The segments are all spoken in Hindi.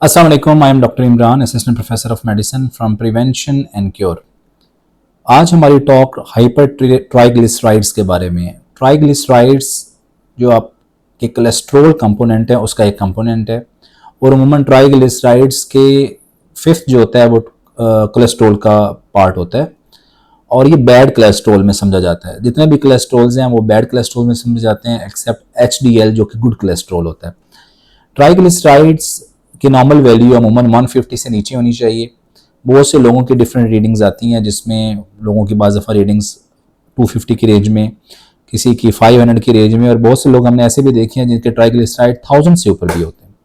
अस्सलाम वालेकुम, I am doctor Imran, assistant professor of medicine from prevention and cure. आज हमारी टॉक हाइपर ट्राइग्लिसराइड्स के बारे में है। ट्राइग्लिसराइड्स जो आपके कोलेस्ट्रोल कंपोनेंट है उसका एक कंपोनेंट है, और उमूमन ट्राइग्लिसराइड्स के फिफ्थ जो होता है वो कोलेस्ट्रोल का पार्ट होता है, और ये बैड कोलेस्ट्रोल में समझा जाता है। जितने भी कोलेस्ट्रोल्स हैं वो बैड कोलेस्ट्रोल में समझे जाते हैं, एक्सेप्ट HDL जो कि गुड कोलेस्ट्रोल होता है। ट्राइग्लिसराइड्स की नॉर्मल वैल्यू अमूमन 150 से नीचे होनी चाहिए। बहुत से लोगों की डिफरेंट रीडिंग्स आती हैं, जिसमें लोगों की बाज़ दफ़ा रीडिंग्स 250 की रेंज में, किसी की 500 की रेंज में, और बहुत से लोग हमने ऐसे भी देखे हैं जिनके ट्राइग्लिसराइड 1000 से ऊपर भी होते हैं।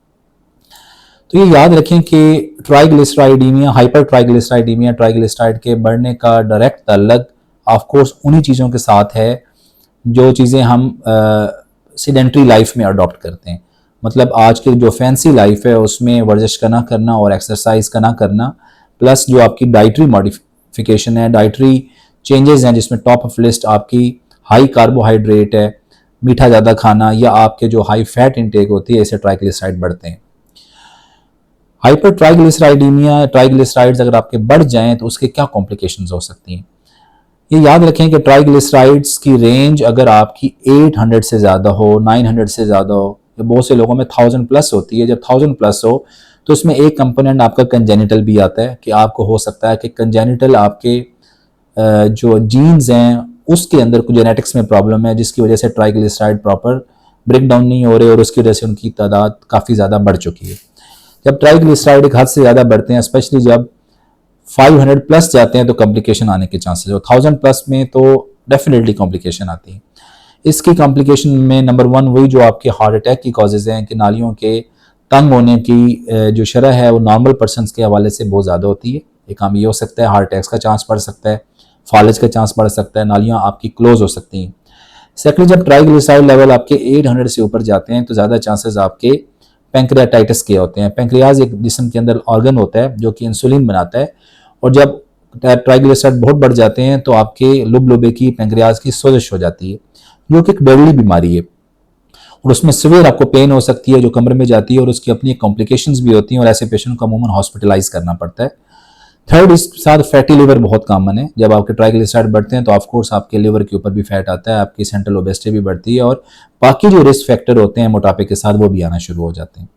तो ये याद रखें कि ट्राइग्लिसराइडीमिया, हाइपर ट्राइग्लिसराइडीमिया, ट्राइग्लिसराइड के बढ़ने का डायरेक्ट ताल्लुक ऑफकोर्स उन्हीं चीज़ों के साथ है जो चीज़ें हम सीडेंट्री लाइफ में अडॉप्ट करते हैं। मतलब आज की जो फैंसी लाइफ है उसमें वर्जिश का ना करना और एक्सरसाइज का ना करना, प्लस जो आपकी डाइटरी मॉडिफिकेशन है, डाइटरी चेंजेस हैं, जिसमें टॉप ऑफ लिस्ट आपकी हाई कार्बोहाइड्रेट है, मीठा ज़्यादा खाना, या आपके जो हाई फैट इंटेक होती है, इससे ट्राइग्लिसराइड बढ़ते हैं। हाइपर ट्राइग्लिसराइडीमिया, ट्राइग्लिसराइड्स अगर आपके बढ़ जाएं तो उसके क्या कॉम्प्लिकेशंस हो सकती हैं। ये याद रखें कि ट्राइग्लिसराइड्स की रेंज अगर आपकी 800 से ज़्यादा हो, 900 से ज़्यादा हो, या बहुत से लोगों में 1000 प्लस होती है। जब 1000 प्लस हो तो इसमें एक कंपोनेंट आपका कंजेनिटल भी आता है, कि आपको हो सकता है कि कंजेनिटल आपके जो जीन्स हैं उसके अंदर कुछ जेनेटिक्स में प्रॉब्लम है, जिसकी वजह से ट्राइग्लिसराइड प्रॉपर ब्रेक डाउन नहीं हो रहे, और उसकी वजह से उनकी तादाद काफ़ी ज़्यादा बढ़ चुकी है। जब ट्राइग्लिसराइड एक हद से ज़्यादा बढ़ते हैं, स्पेशली जब 500 प्लस जाते हैं, तो कॉम्प्लिकेशन आने के चांसेस हो। 1000 प्लस में तो डेफिनेटली कॉम्प्लिकेशन आती है। इसकी कॉम्प्लिकेशन में नंबर 1 वही जो आपके हार्ट अटैक की कॉजेज़ हैं, कि नालियों के तंग होने की जो शरह है वो नॉर्मल पर्सनस के हवाले से बहुत ज़्यादा होती है। एक काम ये हो सकता है, हार्ट अटैक्स का चांस बढ़ सकता है, फालिज का चांस बढ़ सकता है, नालियाँ आपकी क्लोज हो सकती हैं। सेकेंडली, जब ट्राइग्लिसराइड लेवल आपके 800 से ऊपर जाते हैं तो ज़्यादा चांसेस आपके पैंक्रियाटाइटिस के होते हैं। पैंक्रियाज एक जिस्म के अंदर ऑर्गन होता है जो कि इंसुलिन बनाता है, और जब ट्राइग्लिसराइड बहुत बढ़ जाते हैं तो आपके लुबे की पैंक्रियाज की सोजिश हो जाती है, जो कि एक डेडली बीमारी है, और उसमें सिवियर आपको पेन हो सकती है जो कमर में जाती है, और उसकी अपनी कॉम्प्लिकेशंस भी होती हैं, और ऐसे पेशेंट को अमूमन हॉस्पिटलाइज करना पड़ता है। थर्ड, इसके साथ फैटी लिवर बहुत कॉमन है। जब आपके ट्राइग्लिसराइड बढ़ते हैं तो ऑफकोर्स आपके लिवर के ऊपर भी फैट आता है, आपकी सेंट्रल ओबेसिटी भी बढ़ती है, और बाकी जो रिस्क फैक्टर होते हैं मोटापे के साथ वो भी आना शुरू हो जाते हैं।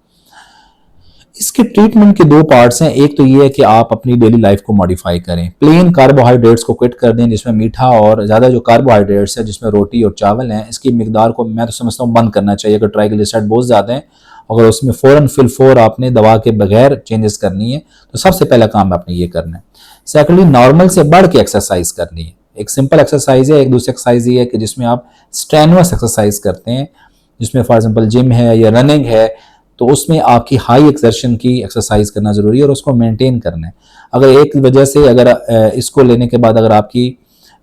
इसके ट्रीटमेंट के 2 पार्ट्स हैं। एक तो ये है कि आप अपनी डेली लाइफ को मॉडिफाई करें, प्लेन कार्बोहाइड्रेट्स को क्विट कर दें, जिसमें मीठा और ज़्यादा जो कार्बोहाइड्रेट्स है, जिसमें रोटी और चावल हैं, इसकी मिकदार को मैं तो समझता हूँ बंद करना चाहिए। अगर ट्राइग्लिसराइड बहुत ज़्यादा है, अगर उसमें फ़ौरन फिल आपने दवा के बगैर चेंजेस करनी है, तो सबसे पहला काम आपने ये करना है। सेकेंडली, नॉर्मल से बढ़ के एक्सरसाइज करनी है। एक सिंपल एक्सरसाइज है, एक दूसरी एक्सरसाइज ये है कि जिसमें आप स्ट्रेनुअस एक्सरसाइज करते हैं, जिसमें फॉर एग्जांपल जिम है या रनिंग है, तो उसमें आपकी हाई एक्सर्शन की एक्सरसाइज करना ज़रूरी है, और उसको मेंटेन करना है। अगर एक वजह से अगर इसको लेने के बाद अगर आपकी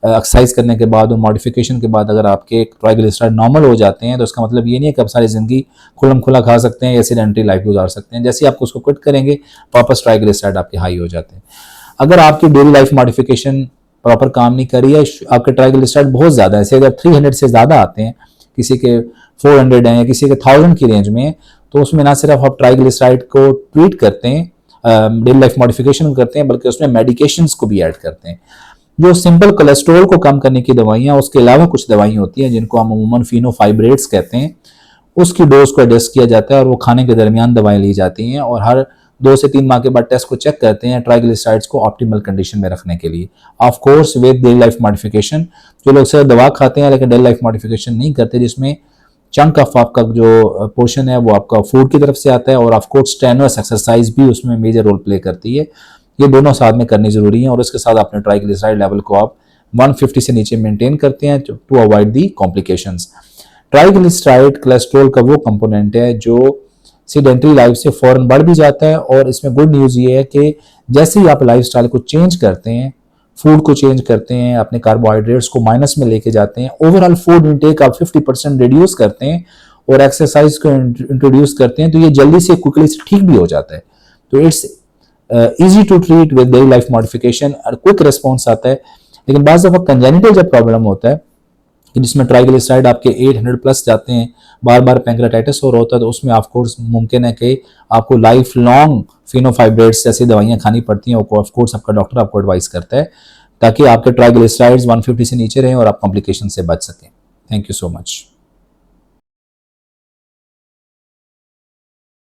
एक्सरसाइज करने के बाद और मॉडिफिकेशन के बाद अगर आपके ट्राइग्लिसराइड नॉर्मल हो जाते हैं, तो उसका मतलब ये नहीं है कि आप सारी ज़िंदगी खुलम खुला खा सकते हैं या एसिडेंटरी लाइफ गुजार सकते हैं। जैसे ही आपको उसको क्विट करेंगे, वापस ट्राइग्लिसराइड आपके हाई हो जाते हैं। अगर आपकी डेली लाइफ मॉडिफिकेशन प्रॉपर काम नहीं करी है, आपके ट्राइग्लिसराइड बहुत ज़्यादा है, जैसे अगर 300 से ज़्यादा आते हैं, किसी के 400 हैं, किसी के 1000 की रेंज में, तो उसमें ना सिर्फ आप ट्राइग्लिसराइड को ट्रीट करते हैं, डेली लाइफ मॉडिफिकेशन करते हैं, बल्कि उसमें मेडिकेशंस को भी ऐड करते हैं। जो सिंपल कोलेस्ट्रॉल को कम करने की दवाइयाँ, उसके अलावा कुछ दवाइयाँ होती हैं जिनको हम अमूमन फिनोफाइब्रेट्स कहते हैं, उसकी डोज को एडजस्ट किया जाता है, और वो खाने के दरमियान दवाएं ली जाती हैं, और हर 2 से 3 माह के बाद टेस्ट को चेक करते हैं ट्राइग्लिसराइड्स को ऑप्टिमल कंडीशन में रखने के लिए। Of course with daily life modification. जो लोग सिर्फ दवा खाते हैं लेकिन डेली लाइफ मॉडिफिकेशन नहीं करते, जिसमें चंक ऑफ आपका जो पोर्शन है वो आपका फूड की तरफ से आता है, और ऑफ कोर्स स्ट्रेनुअस एक्सरसाइज भी उसमें मेजर रोल प्ले करती है। ये दोनों साथ में करनी जरूरी है, और उसके साथ अपने ट्राइग्लिसराइड लेवल को आप 150 से नीचे मेंटेन करते हैं to avoid the complications. Triglyceride cholesterol का वो कंपोनेंट है जो सीडेंटरी लाइफ से फौरन बढ़ भी जाता है, और इसमें गुड न्यूज़ ये है कि जैसे ही आप लाइफस्टाइल को चेंज करते हैं, फूड को चेंज करते हैं, अपने कार्बोहाइड्रेट्स को माइनस में लेके जाते हैं, ओवरऑल फूड इनटेक आप 50% रिड्यूस करते हैं, और एक्सरसाइज को इंट्रोड्यूस करते हैं, तो ये जल्दी से क्विकली से ठीक भी हो जाता है। तो it's easy to treat with daily life modification, और क्विक रिस्पॉन्स आता है। लेकिन बाज़ दफ़ा कंजेनिटल जब प्रॉब्लम होता है, कि जिसमें ट्राइग्लिसराइड आपके 800 प्लस जाते हैं, बार बार पैंक्रेटाइटिस हो रहा होता है, तो उसमें ऑफ कोर्स मुमकिन है कि आपको लाइफ लॉन्ग फिनोफाइब्रेट्स जैसी दवाइयाँ खानी पड़ती हैं। ऑफ कोर्स आपका डॉक्टर आपको एडवाइस करता है ताकि आपके ट्राइग्लिसराइड्स 150 से नीचे रहें और आप कॉम्प्लिकेशन से बच सकें। Thank you so much.